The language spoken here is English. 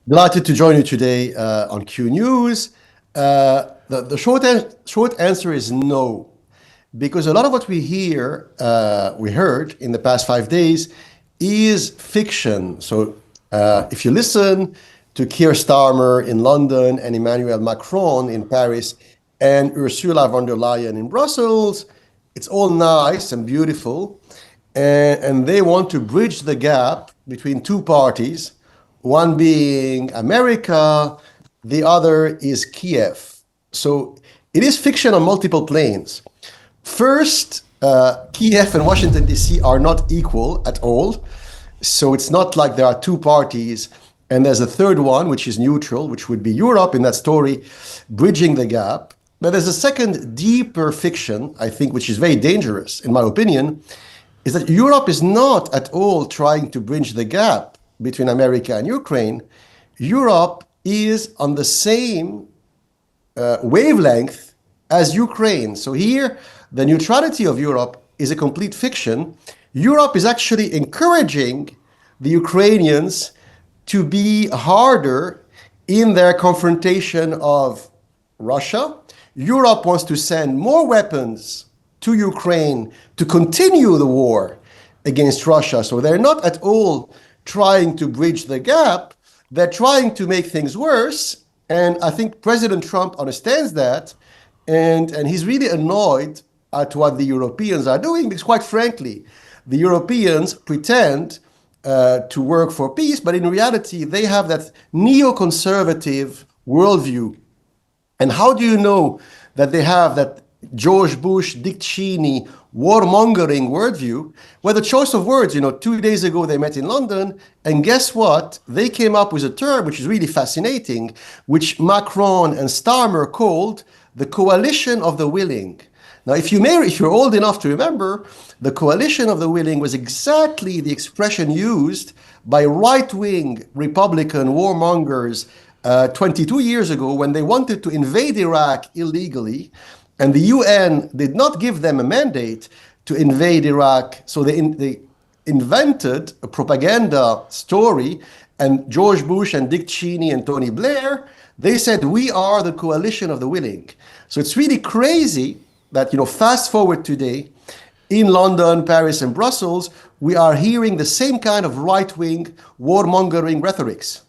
Delighted to join you today on Q News. The short answer is no, because a lot of what we heard in the past 5 days is fiction. So if you listen to Keir Starmer in London and Emmanuel Macron in Paris and Ursula von der Leyen in Brussels, it's all nice and beautiful. And they want to bridge the gap between two parties, one being America, the other is Kiev. So it is fiction on multiple planes. First, Kiev and Washington, D.C. are not equal at all. So it's not like there are two parties and there's a third one, which is neutral, which would be Europe in that story, bridging the gap. But there's a second, deeper fiction, I think, which is very dangerous, in my opinion, is that Europe is not at all trying to bridge the gap between America and Ukraine. Europe is on the same wavelength as Ukraine. So here, the neutrality of Europe is a complete fiction. Europe is actually encouraging the Ukrainians to be harder in their confrontation of Russia. Europe wants to send more weapons to Ukraine to continue the war against Russia. So they're not at all trying to bridge the gap. They're trying to make things worse. And I think President Trump understands that. And he's really annoyed at what the Europeans are doing, because quite frankly, the Europeans pretend to work for peace, but in reality, they have that neoconservative worldview. And how do you know that they have that George Bush, Dick Cheney, warmongering worldview? Well, the choice of words, 2 days ago they met in London, and guess what? They came up with a term which is really fascinating, which Macron and Starmer called the coalition of the willing. Now, if you're old enough to remember, the coalition of the willing was exactly the expression used by right-wing Republican warmongers 22 years ago when they wanted to invade Iraq illegally, and the UN did not give them a mandate to invade Iraq. So they invented a propaganda story, and George Bush and Dick Cheney and Tony Blair, they said, we are the coalition of the willing. So it's really crazy that, fast forward today, in London, Paris, and Brussels, we are hearing the same kind of right-wing warmongering rhetorics.